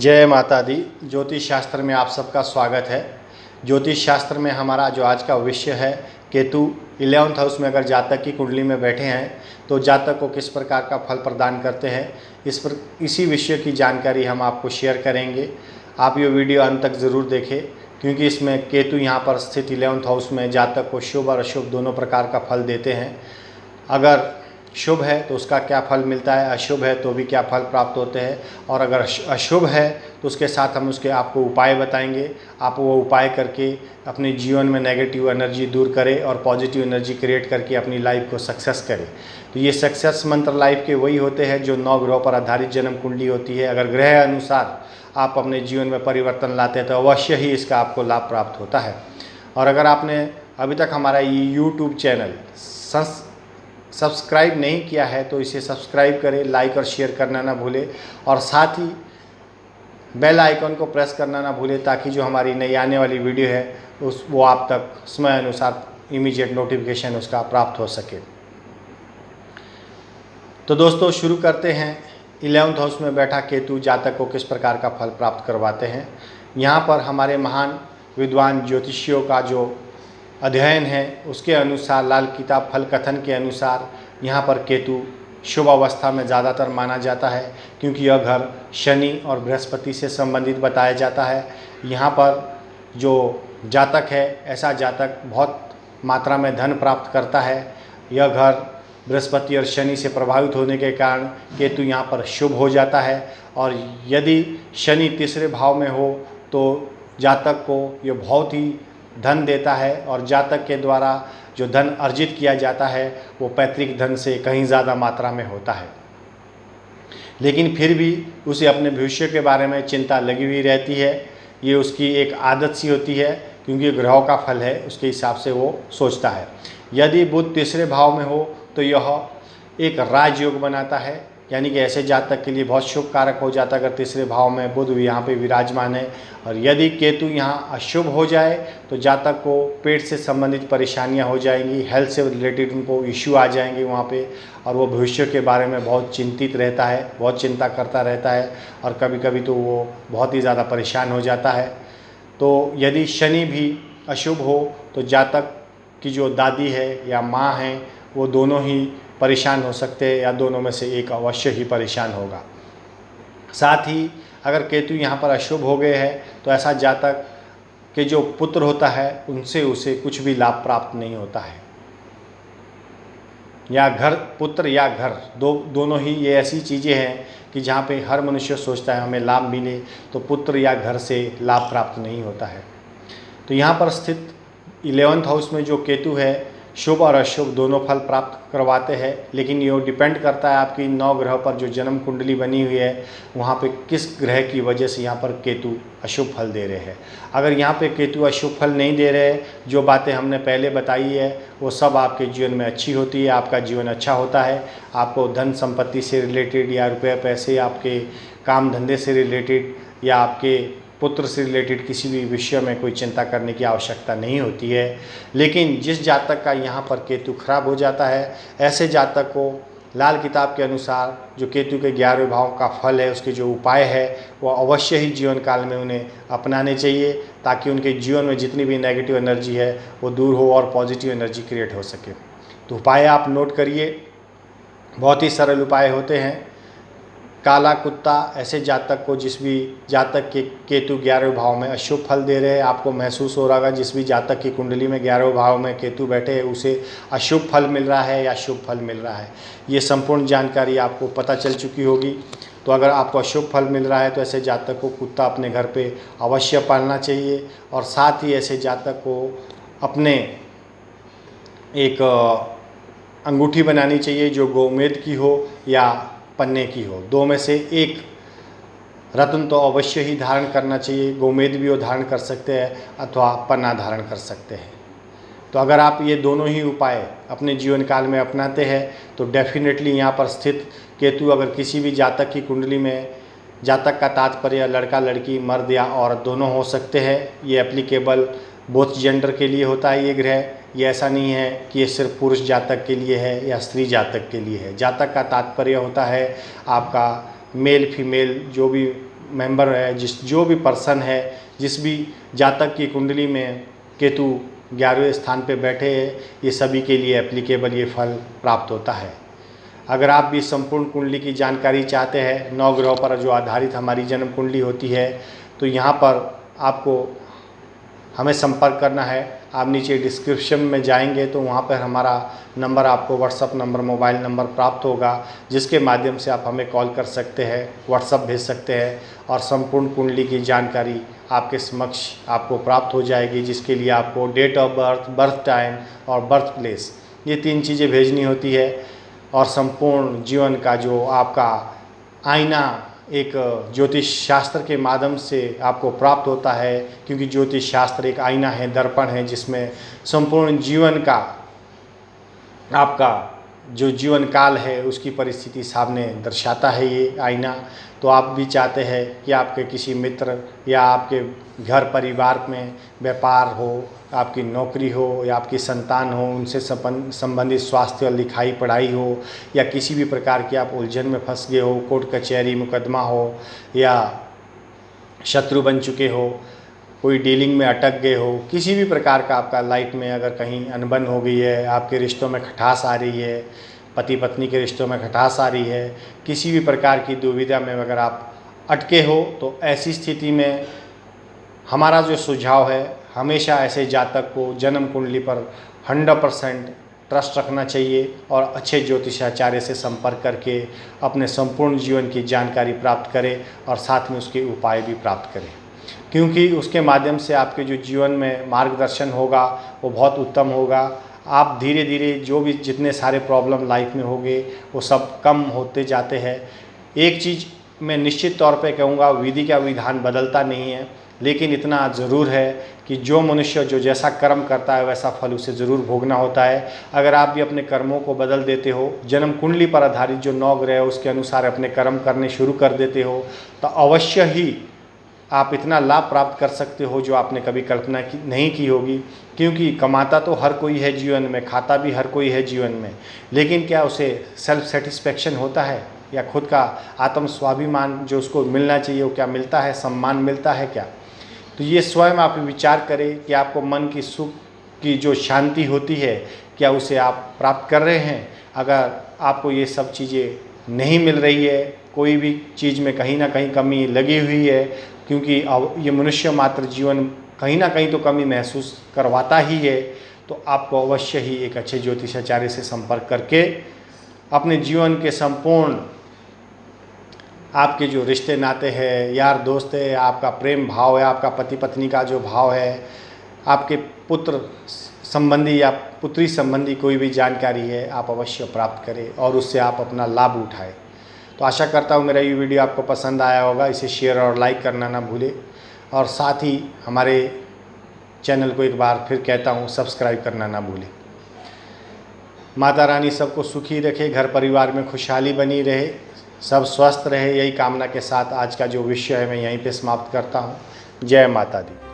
जय माता दी। ज्योतिष शास्त्र में आप सबका स्वागत है। ज्योतिष शास्त्र में हमारा जो आज का विषय है, केतु 11th हाउस में अगर जातक की कुंडली में बैठे हैं तो जातक को किस प्रकार का फल प्रदान करते हैं, इसी विषय की जानकारी हम आपको शेयर करेंगे। आप ये वीडियो अंत तक ज़रूर देखें, क्योंकि इसमें केतु यहाँ पर स्थित 11th हाउस में जातक को शुभ और अशुभ दोनों प्रकार का फल देते हैं। अगर शुभ है तो उसका क्या फल मिलता है, अशुभ है तो भी क्या फल प्राप्त होते हैं, और अगर अशुभ है तो उसके साथ हम उसके आपको उपाय बताएंगे। आप वो उपाय करके अपने जीवन में नेगेटिव एनर्जी दूर करें और पॉजिटिव एनर्जी क्रिएट करके अपनी लाइफ को सक्सेस करें। तो ये सक्सेस मंत्र लाइफ के वही होते हैं जो 9 ग्रहों पर आधारित जन्म कुंडली होती है। अगर ग्रह अनुसार आप अपने जीवन में परिवर्तन लाते हैं तो अवश्य ही इसका आपको लाभ प्राप्त होता है। और अगर आपने अभी तक हमारा ये यूट्यूब चैनल सब्सक्राइब नहीं किया है तो इसे सब्सक्राइब करें, लाइक और शेयर करना ना भूलें, और साथ ही बेल आइकन को प्रेस करना ना भूलें, ताकि जो हमारी नई आने वाली वीडियो है वो आप तक समय अनुसार इमीडिएट नोटिफिकेशन उसका प्राप्त हो सके। तो दोस्तों शुरू करते हैं। 11th हाउस में बैठा केतु जातक को किस प्रकार का फल प्राप्त करवाते हैं। यहाँ पर हमारे महान विद्वान ज्योतिषियों का जो अध्ययन है उसके अनुसार, लाल किताब फल कथन के अनुसार, यहाँ पर केतु शुभ अवस्था में ज़्यादातर माना जाता है, क्योंकि यह घर शनि और बृहस्पति से संबंधित बताया जाता है। यहाँ पर जो जातक है, ऐसा जातक बहुत मात्रा में धन प्राप्त करता है। यह घर बृहस्पति और शनि से प्रभावित होने के कारण केतु यहाँ पर शुभ हो जाता है, और यदि शनि तीसरे भाव में हो तो जातक को यह बहुत ही धन देता है, और जातक के द्वारा जो धन अर्जित किया जाता है वो पैतृक धन से कहीं ज़्यादा मात्रा में होता है। लेकिन फिर भी उसे अपने भविष्य के बारे में चिंता लगी हुई रहती है। ये उसकी एक आदत सी होती है, क्योंकि ग्रहों का फल है, उसके हिसाब से वो सोचता है। यदि बुध तीसरे भाव में हो तो यह एक राजयोग बनाता है, यानी कि ऐसे जातक के लिए बहुत शुभ कारक हो जाता है अगर तीसरे भाव में बुध यहाँ पे विराजमान है। और यदि केतु यहाँ अशुभ हो जाए तो जातक को पेट से संबंधित परेशानियाँ हो जाएंगी, हेल्थ से रिलेटेड उनको इश्यू आ जाएंगे वहाँ पे, और वो भविष्य के बारे में बहुत चिंतित रहता है, बहुत चिंता करता रहता है, और कभी कभी तो वो बहुत ही ज़्यादा परेशान हो जाता है। तो यदि शनि भी अशुभ हो तो जातक की जो दादी है या माँ है वो दोनों ही परेशान हो सकते हैं, या दोनों में से एक अवश्य ही परेशान होगा। साथ ही अगर केतु यहाँ पर अशुभ हो गए हैं तो ऐसा जातक के जो पुत्र होता है उनसे उसे कुछ भी लाभ प्राप्त नहीं होता है, या घर, पुत्र या घर, दोनों ही ये ऐसी चीज़ें हैं कि जहाँ पे हर मनुष्य सोचता है हमें लाभ मिले, तो पुत्र या घर से लाभ प्राप्त नहीं होता है। तो यहाँ पर स्थित 11th हाउस में जो केतु है शुभ और अशुभ दोनों फल प्राप्त करवाते हैं, लेकिन ये डिपेंड करता है आपकी 9 ग्रह पर जो जन्म कुंडली बनी हुई है वहाँ पे किस ग्रह की वजह से यहाँ पर केतु अशुभ फल दे रहे हैं। अगर यहाँ पे केतु अशुभ फल नहीं दे रहे, जो बातें हमने पहले बताई है वो सब आपके जीवन में अच्छी होती है, आपका जीवन अच्छा होता है। आपको धन संपत्ति से रिलेटेड, या रुपये पैसे, आपके काम धंधे से रिलेटेड, या आपके पुत्र से रिलेटेड किसी भी विषय में कोई चिंता करने की आवश्यकता नहीं होती है। लेकिन जिस जातक का यहाँ पर केतु खराब हो जाता है, ऐसे जातक को लाल किताब के अनुसार जो केतु के 11वें भाव का फल है, उसके जो उपाय है वो अवश्य ही जीवन काल में उन्हें अपनाने चाहिए, ताकि उनके जीवन में जितनी भी नेगेटिव एनर्जी है वो दूर हो और पॉजिटिव एनर्जी क्रिएट हो सके। तो उपाय आप नोट करिए, बहुत ही सरल उपाय होते हैं। काला कुत्ता, ऐसे जातक को, जिस भी जातक के केतु 11वें भाव में अशुभ फल दे रहे हैं, आपको महसूस हो रहा होगा जिस भी जातक की कुंडली में 11वें भाव में केतु बैठे हैं उसे अशुभ फल मिल रहा है या शुभ फल मिल रहा है। ये संपूर्ण जानकारी आपको पता चल चुकी होगी। तो अगर आपको अशुभ फल मिल रहा है तो ऐसे जातक को कुत्ता अपने घर पे अवश्य पालना चाहिए, और साथ ही ऐसे जातक को अपने एक अंगूठी बनानी चाहिए जो गोमेद की हो या पन्ने की हो, 2 में से एक रत्न तो अवश्य ही धारण करना चाहिए। गोमेद भी वो धारण कर सकते हैं अथवा पन्ना धारण कर सकते हैं। तो अगर आप ये दोनों ही उपाय अपने जीवन काल में अपनाते हैं तो डेफिनेटली यहाँ पर स्थित केतु, अगर किसी भी जातक की कुंडली में, जातक का तात्पर्य लड़का लड़की, मर्द या औरत दोनों हो सकते हैं, ये एप्लीकेबल बोथ जेंडर के लिए होता है ये ग्रह। ये ऐसा नहीं है कि ये सिर्फ पुरुष जातक के लिए है या स्त्री जातक के लिए है। जातक का तात्पर्य होता है आपका मेल फीमेल, जो भी मेंबर है, जो भी पर्सन है, जिस भी जातक की कुंडली में केतु 11वें स्थान पे बैठे हैं, ये सभी के लिए एप्लीकेबल ये फल प्राप्त होता है। अगर आप भी संपूर्ण कुंडली की जानकारी चाहते हैं, 9 ग्रहों पर जो आधारित हमारी जन्म कुंडली होती है, तो यहाँ पर आपको हमें संपर्क करना है। आप नीचे डिस्क्रिप्शन में जाएंगे तो वहाँ पर हमारा नंबर, आपको व्हाट्सअप नंबर, मोबाइल नंबर प्राप्त होगा, जिसके माध्यम से आप हमें कॉल कर सकते हैं, व्हाट्सअप भेज सकते हैं और संपूर्ण कुंडली की जानकारी आपके समक्ष आपको प्राप्त हो जाएगी, जिसके लिए आपको date of birth, birth time और बर्थ प्लेस, ये 3 चीज़ें भेजनी होती है। और संपूर्ण जीवन का जो आपका आईना एक ज्योतिष शास्त्र के माध्यम से आपको प्राप्त होता है, क्योंकि ज्योतिष शास्त्र एक आईना है, दर्पण है, जिसमें संपूर्ण जीवन का आपका जो जीवन काल है उसकी परिस्थिति सामने दर्शाता है ये आईना। तो आप भी चाहते हैं कि आपके किसी मित्र या आपके घर परिवार में व्यापार हो, आपकी नौकरी हो या आपकी संतान हो, उनसे संबंधित स्वास्थ्य और लिखाई पढ़ाई हो, या किसी भी प्रकार की आप उलझन में फंस गए हो, कोर्ट कचहरी मुकदमा हो या शत्रु बन चुके हो, कोई डीलिंग में अटक गए हो, किसी भी प्रकार का आपका लाइफ में अगर कहीं अनबन हो गई है, आपके रिश्तों में खटास आ रही है, पति पत्नी के रिश्तों में खटास आ रही है, किसी भी प्रकार की दुविधा में अगर आप अटके हो, तो ऐसी स्थिति में हमारा जो सुझाव है, हमेशा ऐसे जातक को जन्म कुंडली पर 100% ट्रस्ट रखना चाहिए और अच्छे ज्योतिषाचार्य से संपर्क करके अपने संपूर्ण जीवन की जानकारी प्राप्त करें और साथ में उसके उपाय भी प्राप्त करें, क्योंकि उसके माध्यम से आपके जो जीवन में मार्गदर्शन होगा वो बहुत उत्तम होगा। आप धीरे धीरे जो भी जितने सारे प्रॉब्लम लाइफ में होंगे वो सब कम होते जाते हैं। एक चीज़ मैं निश्चित तौर पे कहूँगा, विधि का विधान बदलता नहीं है, लेकिन इतना ज़रूर है कि जो मनुष्य जो जैसा कर्म करता है वैसा फल उसे ज़रूर भोगना होता है। अगर आप भी अपने कर्मों को बदल देते हो, जन्म कुंडली पर आधारित जो 9 ग्रह है उसके अनुसार अपने कर्म करने शुरू कर देते हो, तो अवश्य ही आप इतना लाभ प्राप्त कर सकते हो जो आपने कभी कल्पना नहीं की होगी। क्योंकि कमाता तो हर कोई है जीवन में, खाता भी हर कोई है जीवन में, लेकिन क्या उसे सेल्फ सेटिस्फेक्शन होता है, या खुद का आत्म स्वाभिमान जो उसको मिलना चाहिए वो क्या मिलता है, सम्मान मिलता है क्या? तो ये स्वयं आप विचार करें कि आपको मन की सुख की जो शांति होती है, क्या उसे आप प्राप्त कर रहे हैं? अगर आपको ये सब चीज़ें नहीं मिल रही है, कोई भी चीज़ में कहीं ना कहीं कमी लगी हुई है, क्योंकि ये मनुष्य मात्र जीवन कहीं ना कहीं तो कमी महसूस करवाता ही है, तो आपको अवश्य ही एक अच्छे ज्योतिषाचार्य से संपर्क करके अपने जीवन के संपूर्ण आपके जो रिश्ते नाते हैं, यार दोस्त है, आपका प्रेम भाव है, आपका पति पत्नी का जो भाव है, आपके पुत्र संबंधी या पुत्री संबंधी कोई भी जानकारी है, आप अवश्य प्राप्त करें और उससे आप अपना लाभ उठाएं। तो आशा करता हूँ मेरा ये वीडियो आपको पसंद आया होगा। इसे शेयर और लाइक करना ना भूलें, और साथ ही हमारे चैनल को एक बार फिर कहता हूँ सब्सक्राइब करना ना भूलें। माता रानी सबको सुखी रखे, घर परिवार में खुशहाली बनी रहे, सब स्वस्थ रहे, यही कामना के साथ आज का जो विषय है मैं यहीं पे समाप्त करता हूँ। जय माता दी।